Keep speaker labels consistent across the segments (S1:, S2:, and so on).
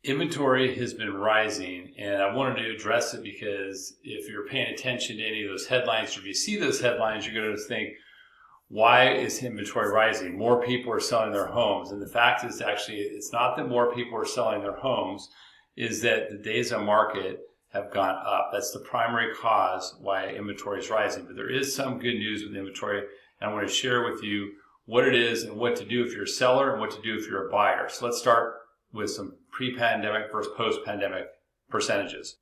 S1: Inventory has been rising, and I wanted to address it because if you're paying attention to any of those headlines, or if you see those headlines, you're going to think, why is inventory rising? More people are selling their homes. And the fact is actually, it's not that more people are selling their homes, is that the days on market have gone up. That's the primary cause why inventory is rising. But there is some good news with inventory, and I want to share with you what it is and what to do if you're a seller and what to do if you're a buyer. So let's start with some pre-pandemic versus post-pandemic percentages.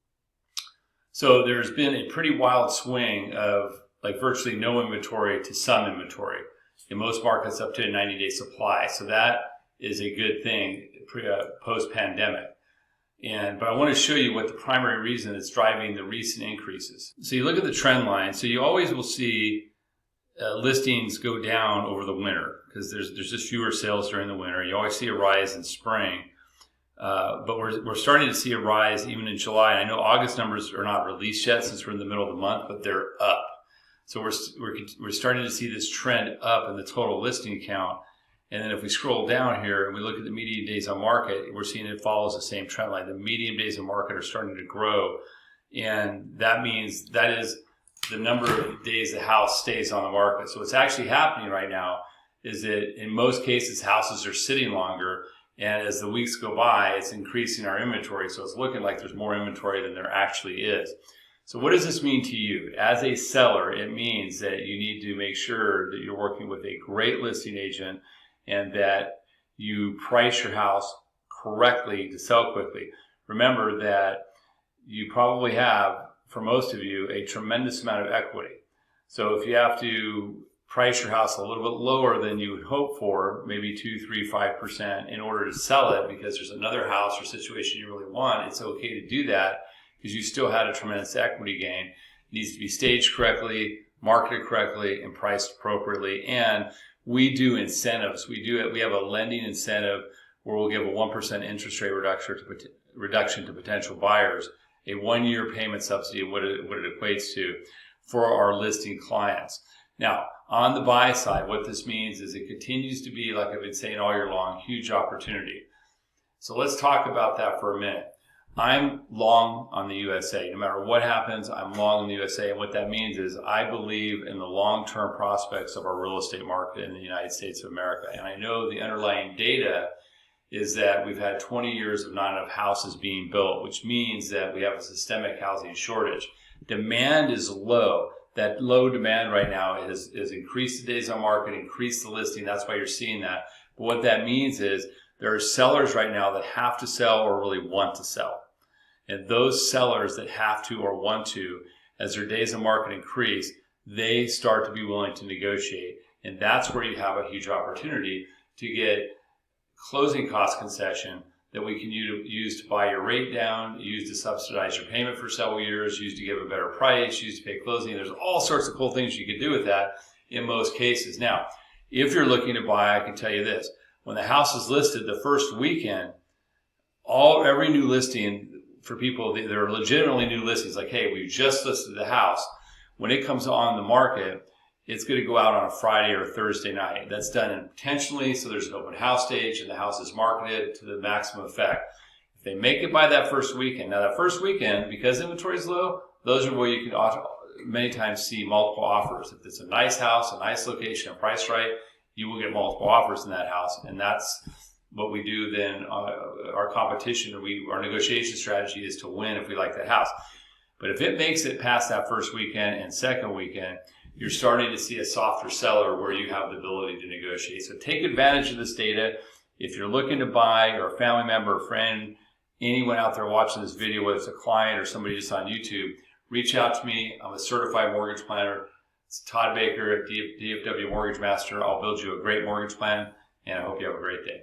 S1: So there's been a pretty wild swing of like virtually no inventory to some inventory. In most markets, up to a 90-day supply. So that is a good thing post-pandemic. But I want to show you what the primary reason is driving the recent increases. So you look at the trend line. So you always will see listings go down over the winter because there's just fewer sales during the winter. You always see a rise in spring. But we're starting to see a rise even in July. I know August numbers are not released yet since we're in the middle of the month, but they're up. So we're starting to see this trend up in the total listing count. And then if we scroll down here and we look at the median days on market, we're seeing it follows the same trend line. The median days on market are starting to grow. And that means that is the number of days the house stays on the market. So what's actually happening right now is that in most cases, houses are sitting longer. And as the weeks go by, it's increasing our inventory. So it's looking like there's more inventory than there actually is. So what does this mean to you? As a seller, it means that you need to make sure that you're working with a great listing agent and that you price your house correctly to sell quickly. Remember that you probably have, for most of you, a tremendous amount of equity. So if you have to price your house a little bit lower than you would hope for, maybe 2, 3, 5% in order to sell it because there's another house or situation you really want, it's okay to do that because you still had a tremendous equity gain. It needs to be staged correctly, marketed correctly, and priced appropriately. And we do incentives. We have a lending incentive where we'll give a 1% interest rate reduction to potential buyers, a 1-year payment subsidy, what it equates to for our listing clients. Now, on the buy side, what this means is it continues to be, like I've been saying all year long, huge opportunity. So let's talk about that for a minute. I'm long on the USA. No matter what happens, I'm long on the USA. And what that means is I believe in the long-term prospects of our real estate market in the United States of America. And I know the underlying data is that we've had 20 years of not enough houses being built, which means that we have a systemic housing shortage. Demand is low. That low demand right now has increased the days on market, increased the listing. That's why you're seeing that. But what that means is there are sellers right now that have to sell or really want to sell. And those sellers that have to or want to, as their days on market increase, they start to be willing to negotiate. And that's where you have a huge opportunity to get closing cost concession that we can use to buy your rate down, use to subsidize your payment for several years, use to give a better price, use to pay closing. There's all sorts of cool things you can do with that in most cases. Now, if you're looking to buy, I can tell you this. When the house is listed the first weekend, every new listing for people, they're legitimately new listings, like, hey, we just listed the house. When it comes on the market, it's going to go out on a Friday or a Thursday night. That's done intentionally, so there's an open house stage and the house is marketed to the maximum effect. If they make it by that first weekend, now that first weekend, because inventory is low, those are where you can many times see multiple offers. If it's a nice house, a nice location, and priced right, you will get multiple offers in that house. And that's what we do then. Our competition, our negotiation strategy is to win if we like that house. But if it makes it past that first weekend and second weekend, you're starting to see a softer seller where you have the ability to negotiate. So take advantage of this data. If you're looking to buy, or a family member, a friend, anyone out there watching this video, whether it's a client or somebody just on YouTube, reach out to me. I'm a certified mortgage planner. It's Todd Baker at DFW Mortgage Master. I'll build you a great mortgage plan, and I hope you have a great day.